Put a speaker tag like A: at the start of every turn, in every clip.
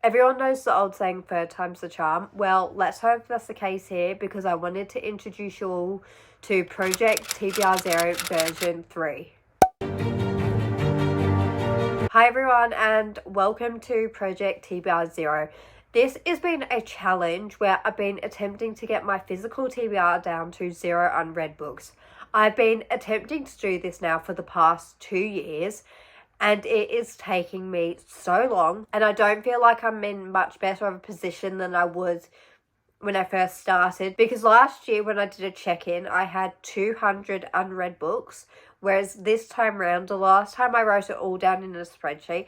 A: Everyone knows the old saying, third time's the charm. Well, let's hope that's the case here, because I wanted to introduce you all to Project TBR Zero version 3. Hi everyone, and welcome to Project TBR Zero. This has been a challenge where I've been attempting to get my physical TBR down to 0 unread books. I've been attempting to do this now for the past 2 years, and it is taking me so long, and I don't feel like I'm in much better of a position than I was when I first started, because last year when I did a check-in I had 200 unread books, whereas this time round, the last time I wrote it all down in a spreadsheet,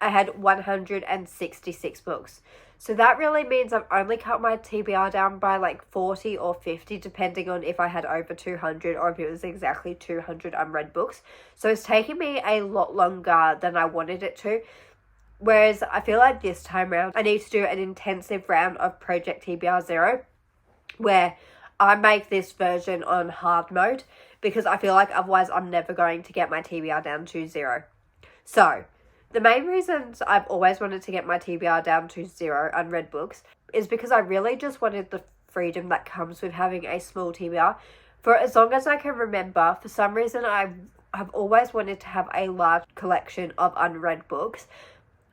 A: I had 166 books. So that really means I've only cut my TBR down by like 40 or 50, depending on if I had over 200 or if it was exactly 200 unread books. So it's taking me a lot longer than I wanted it to. Whereas I feel like this time around, I need to do an intensive round of Project TBR Zero, where I make this version on hard mode, because I feel like otherwise I'm never going to get my TBR down to 0. So the main reasons I've always wanted to get my TBR down to 0 unread books is because I really just wanted the freedom that comes with having a small TBR. For as long as I can remember, for some reason I have always wanted to have a large collection of unread books.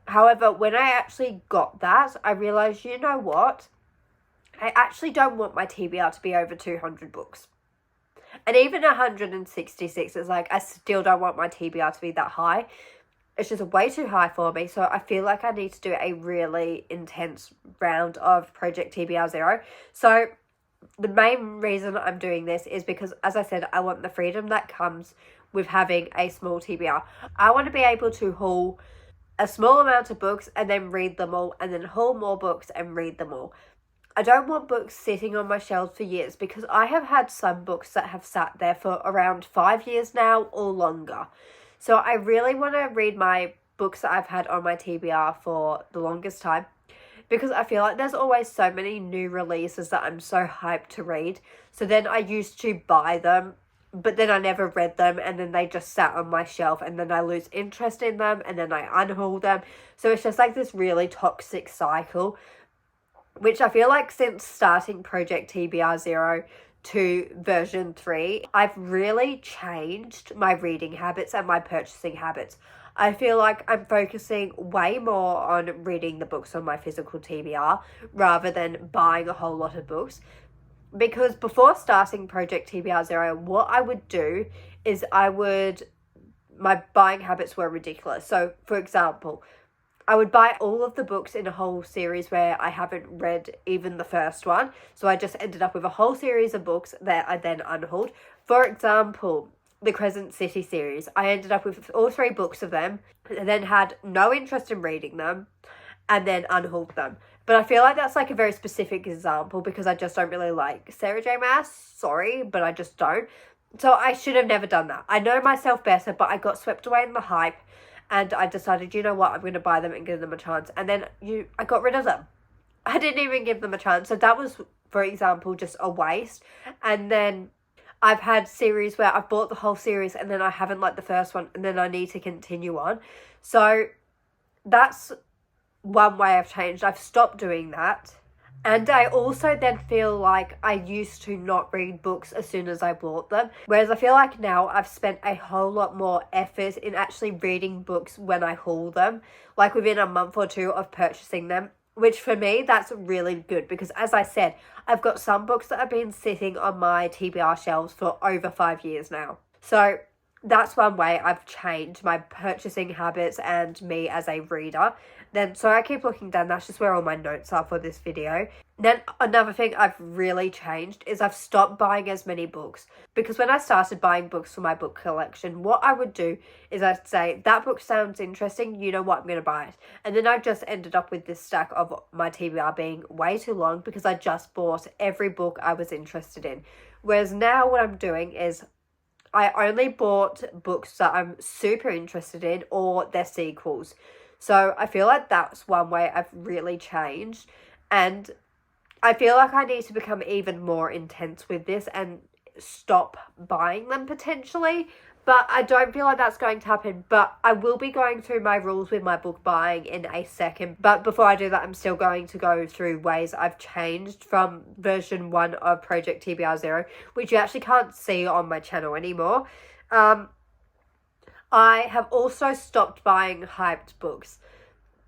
A: However, when I actually got that, I realised, you know what? I actually don't want my TBR to be over 200 books. And even 166 is like, I still don't want my TBR to be that high. It's just way too high for me. So I feel like I need to do a really intense round of Project TBR Zero. So the main reason I'm doing this is because, as I said, I want the freedom that comes with having a small TBR. I want to be able to haul a small amount of books and then read them all, and then haul more books and read them all. I don't want books sitting on my shelves for years, because I have had some books that have sat there for around 5 years now or longer. So I really want to read my books that I've had on my TBR for the longest time, because I feel like there's always so many new releases that I'm so hyped to read. So then I used to buy them, but then I never read them, and then they just sat on my shelf, and then I lose interest in them, and then I unhaul them. So it's just like this really toxic cycle, which I feel like since starting Project TBR Zero to version 3, I've really changed my reading habits and my purchasing habits. I feel like I'm focusing way more on reading the books on my physical TBR rather than buying a whole lot of books. Because before starting Project TBR Zero, what I would do is my buying habits were ridiculous. So, for example, I would buy all of the books in a whole series where I haven't read even the first one. So I just ended up with a whole series of books that I then unhauled. For example, the Crescent City series. I ended up with all 3 books of them, and then had no interest in reading them, and then unhauled them. But I feel like that's like a very specific example, because I just don't really like Sarah J. Maas. Sorry, but I just don't. So I should have never done that. I know myself better, but I got swept away in the hype. And I decided, you know what, I'm going to buy them and give them a chance. And then I got rid of them. I didn't even give them a chance. So that was, for example, just a waste. And then I've had series where I've bought the whole series and then I haven't liked the first one, and then I need to continue on. So that's one way I've changed. I've stopped doing that. And I also then feel like I used to not read books as soon as I bought them. Whereas I feel like now I've spent a whole lot more effort in actually reading books when I haul them. Like within a month or 2 of purchasing them. Which for me, that's really good. Because as I said, I've got some books that have been sitting on my TBR shelves for over 5 years now. So that's one way I've changed my purchasing habits and me as a reader. Then, so I keep looking down, that's just where all my notes are for this video. Then another thing I've really changed is I've stopped buying as many books. Because when I started buying books for my book collection, what I would do is I'd say, that book sounds interesting, you know what, I'm going to buy it. And then I just ended up with this stack of my TBR being way too long, because I just bought every book I was interested in. Whereas now what I'm doing is I only bought books that I'm super interested in, or their sequels. So I feel like that's one way I've really changed, and I feel like I need to become even more intense with this and stop buying them potentially. But I don't feel like that's going to happen. But I will be going through my rules with my book buying in a second. But before I do that, I'm still going to go through ways I've changed from version 1 of Project TBR Zero, which you actually can't see on my channel anymore. I have also stopped buying hyped books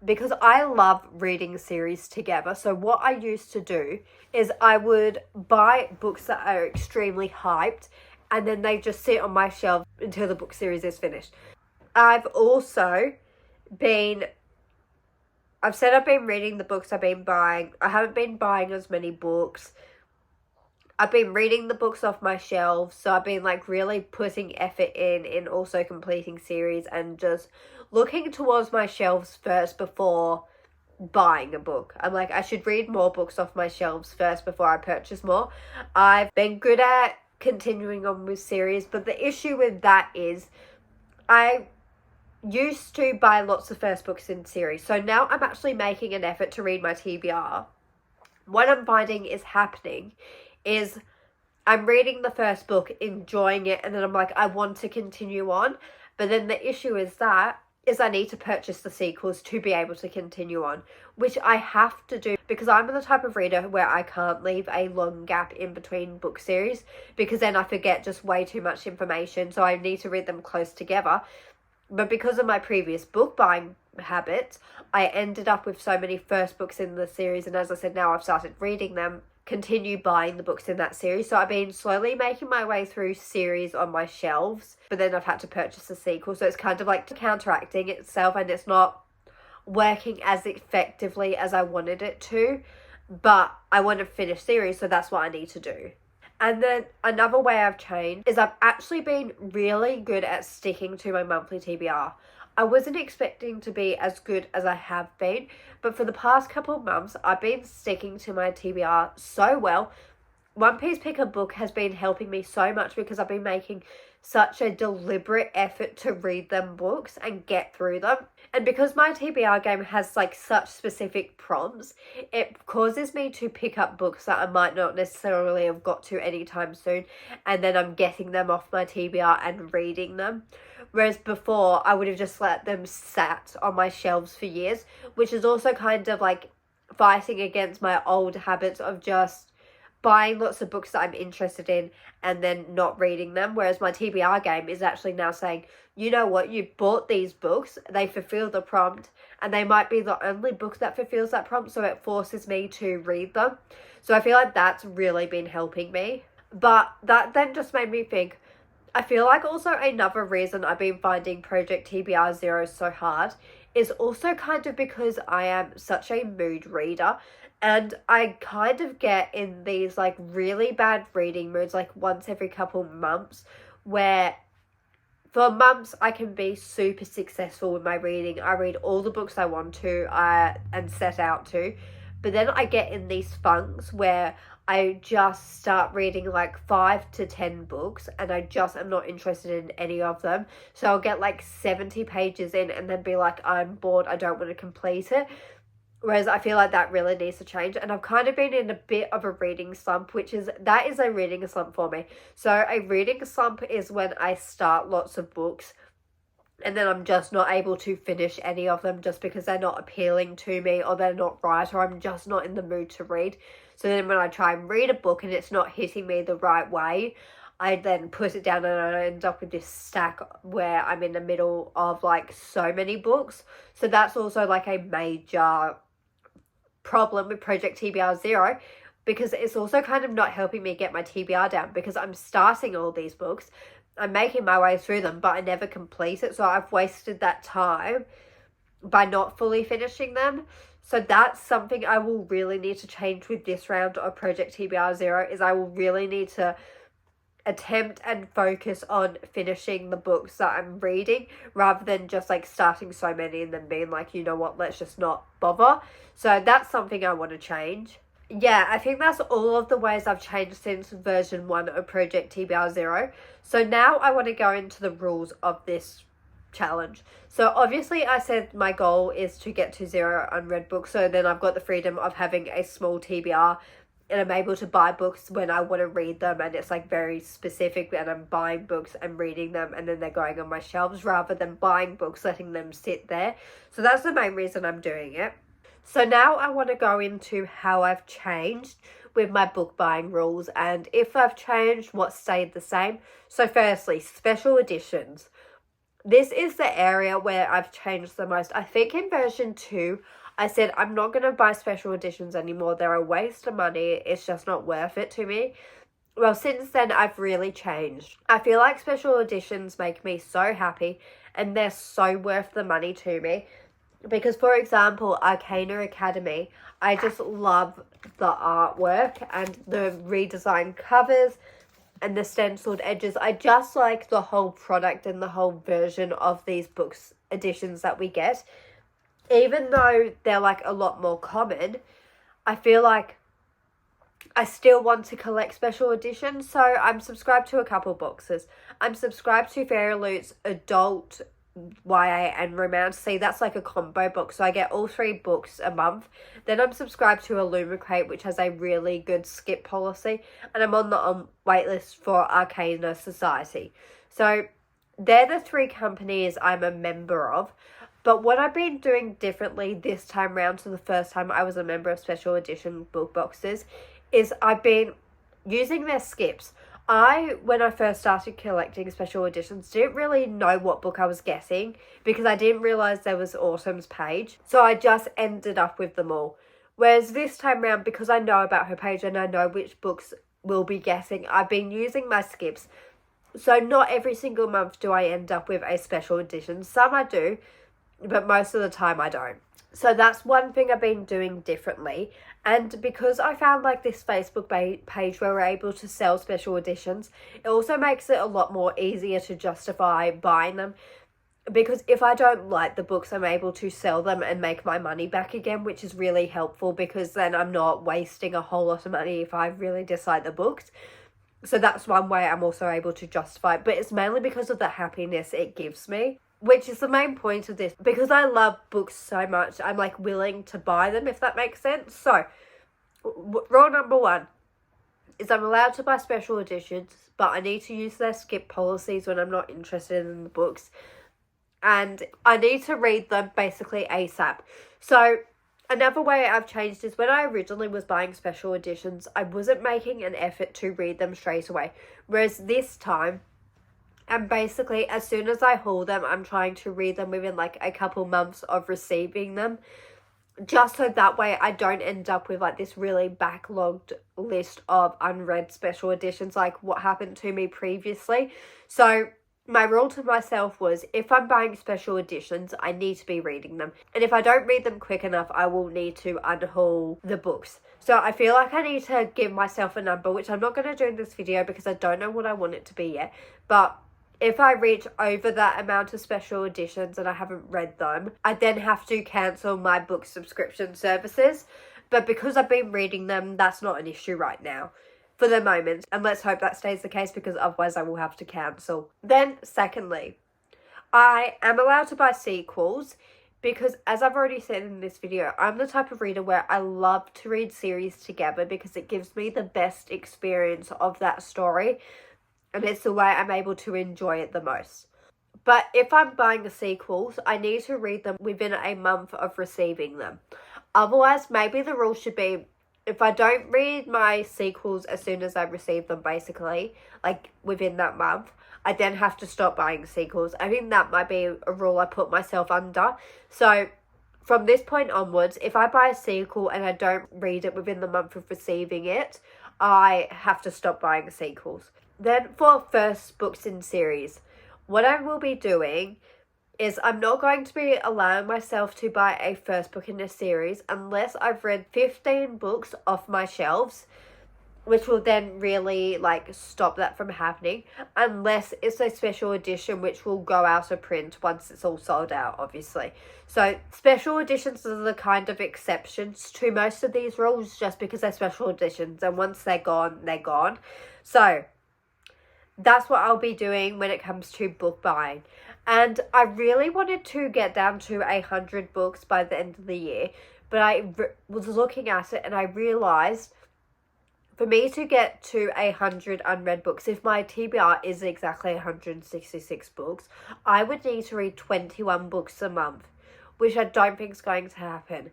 A: because I love reading series together. So what I used to do is I would buy books that are extremely hyped, and then they just sit on my shelf until the book series is finished. I've said I've been reading the books I've been buying. I haven't been buying as many books. I've been reading the books off my shelves, so I've been like really putting effort in also completing series and just looking towards my shelves first before buying a book. I'm like, I should read more books off my shelves first before I purchase more. I've been good at continuing on with series, but the issue with that is I used to buy lots of first books in series, so now I'm actually making an effort to read my TBR. What I'm finding is happening is I'm reading the first book, enjoying it, and then I'm like, I want to continue on. But then the issue is I need to purchase the sequels to be able to continue on, which I have to do because I'm the type of reader where I can't leave a long gap in between book series because then I forget just way too much information, so I need to read them close together. But because of my previous book buying habits, I ended up with so many first books in the series, and as I said, now I've started reading them, continue buying the books in that series. So I've been slowly making my way through series on my shelves, but then I've had to purchase the sequel, so it's kind of like counteracting itself, and it's not working as effectively as I wanted it to, but I want to finish series, so that's what I need to do. And then another way I've changed is I've actually been really good at sticking to my monthly TBR. I wasn't expecting to be as good as I have been, but for the past couple of months, I've been sticking to my TBR so well. One Piece Pick a Book has been helping me so much because I've been making such a deliberate effort to read them books and get through them. And because my TBR game has like such specific prompts, it causes me to pick up books that I might not necessarily have got to anytime soon, and then I'm getting them off my TBR and reading them. Whereas before, I would have just let them sat on my shelves for years, which is also kind of like fighting against my old habits of just buying lots of books that I'm interested in and then not reading them. Whereas my TBR game is actually now saying, you know what, you bought these books, they fulfill the prompt, and they might be the only book that fulfills that prompt, so it forces me to read them. So I feel like that's really been helping me. But that then just made me think, I feel like also another reason I've been finding Project TBR Zero so hard is also kind of because I am such a mood reader, and I kind of get in these like really bad reading moods like once every couple months, where for months I can be super successful with my reading. I read all the books I want to and set out to, but then I get in these funks where I just start reading like 5 to 10 books and I just am not interested in any of them. So I'll get like 70 pages in and then be like, I'm bored, I don't want to complete it. Whereas I feel like that really needs to change. And I've kind of been in a bit of a reading slump, that is a reading slump for me. So a reading slump is when I start lots of books and then I'm just not able to finish any of them just because they're not appealing to me or they're not right, or I'm just not in the mood to read. So then when I try and read a book and it's not hitting me the right way, I then put it down and I end up with this stack where I'm in the middle of like so many books. So that's also like a major problem with Project TBR Zero, because it's also kind of not helping me get my TBR down, because I'm starting all these books, I'm making my way through them, but I never complete it. So I've wasted that time by not fully finishing them. So that's something I will really need to change with this round of Project TBR Zero, is I will really need to attempt and focus on finishing the books that I'm reading rather than just like starting so many and then being like, you know what, let's just not bother. So that's something I want to change. Yeah, I think that's all of the ways I've changed since version 1 of Project TBR Zero. So now I want to go into the rules of this challenge. So obviously I said my goal is to get to 0 unread books, so then I've got the freedom of having a small TBR and I'm able to buy books when I want to read them, and it's like very specific, and I'm buying books and reading them and then they're going on my shelves rather than buying books, letting them sit there. So that's the main reason I'm doing it. So now I want to go into how I've changed with my book buying rules, and if I've changed, what stayed the same. So firstly, special editions. This is the area where I've changed the most. I think in version 2, I said I'm not going to buy special editions anymore. They're a waste of money. It's just not worth it to me. Well, since then, I've really changed. I feel like special editions make me so happy, and they're so worth the money to me. Because, for example, Arcana Academy, I just love the artwork and the redesigned covers and the stenciled edges. I just like the whole product and the whole version of these books editions that we get. Even though they're like a lot more common, I feel like I still want to collect special editions. So I'm subscribed to a couple boxes. I'm subscribed to Fairy Loot's adult, YA and romance. See, that's like a combo book, so I get all 3 books a month. Then I'm subscribed to Illumicrate, which has a really good skip policy, and I'm on the waitlist for Arcana Society. So they're the 3 companies I'm a member of. But what I've been doing differently this time round to the first time I was a member of special edition book boxes is I've been using their skips. When I first started collecting special editions, didn't really know what book I was getting because I didn't realise there was Autumn's page. So I just ended up with them all. Whereas this time round, because I know about her page and I know which books we'll be getting, I've been using my skips. So not every single month do I end up with a special edition. Some I do, but most of the time I don't. So that's one thing I've been doing differently. And because I found like this Facebook page where we're able to sell special editions, it also makes it a lot more easier to justify buying them. Because if I don't like the books, I'm able to sell them and make my money back again, which is really helpful because then I'm not wasting a whole lot of money if I really dislike the books. So that's one way I'm also able to justify it. But it's mainly because of the happiness it gives me, which is the main point of this. Because I love books so much, I'm like willing to buy them, if that makes sense. So, rule number 1 is I'm allowed to buy special editions, but I need to use their skip policies when I'm not interested in the books. And I need to read them basically ASAP. So, another way I've changed is when I originally was buying special editions, I wasn't making an effort to read them straight away. Whereas this time, and basically, as soon as I haul them, I'm trying to read them within like a couple months of receiving them. Just so that way I don't end up with like this really backlogged list of unread special editions like what happened to me previously. So my rule to myself was if I'm buying special editions, I need to be reading them. And if I don't read them quick enough, I will need to unhaul the books. So I feel like I need to give myself a number, which I'm not going to do in this video because I don't know what I want it to be yet. But if I reach over that amount of special editions and I haven't read them, I then have to cancel my book subscription services. But because I've been reading them, that's not an issue right now for the moment. And let's hope that stays the case because otherwise I will have to cancel. Then, secondly, I am allowed to buy sequels because, as I've already said in this video, I'm the type of reader where I love to read series together because it gives me the best experience of that story. And it's the way I'm able to enjoy it the most. But if I'm buying the sequels, I need to read them within a month of receiving them. Otherwise, maybe the rule should be, if I don't read my sequels as soon as I receive them, basically, like within that month, I then have to stop buying sequels. I think that might be a rule I put myself under. So from this point onwards, if I buy a sequel and I don't read it within the month of receiving it, I have to stop buying sequels. Then for first books in series, what I will be doing is I'm not going to be allowing myself to buy a first book in a series unless I've read 15 books off my shelves, which will then really like stop that from happening, unless it's a special edition which will go out of print once it's all sold out, obviously. So special editions are the kind of exceptions to most of these rules just because they're special editions, and once they're gone, they're gone. So that's what I'll be doing when it comes to book buying. And I really wanted to get down to 100 books by the end of the year, but I was looking at it and I realised For me to get to 100 unread books, if my TBR is exactly 166 books, I would need to read 21 books a month, which I don't think is going to happen.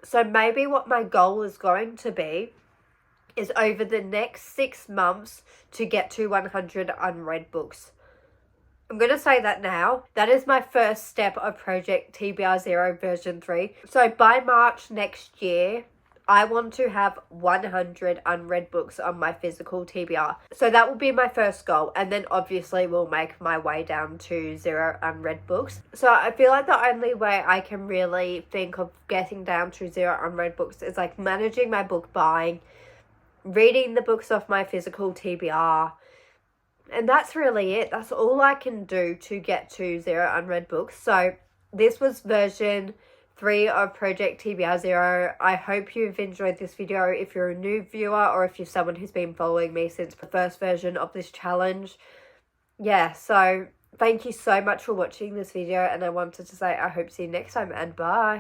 A: So maybe what my goal is going to be is over the next 6 months to get to 100 unread books. I'm going to say that now. That is my first step of Project TBR Zero version 3. So by March next year, I want to have 100 unread books on my physical TBR. So that will be my first goal. And then obviously we'll make my way down to 0 unread books. So I feel like the only way I can really think of getting down to 0 unread books is like managing my book buying, reading the books off my physical TBR. And that's really it. That's all I can do to get to 0 unread books. So this was version 3 of Project TBR Zero. I hope you've enjoyed this video. If you're a new viewer or if you're someone who's been following me since the first version of this challenge. Yeah, so thank you so much for watching this video. And I wanted to say I hope to see you next time, and bye.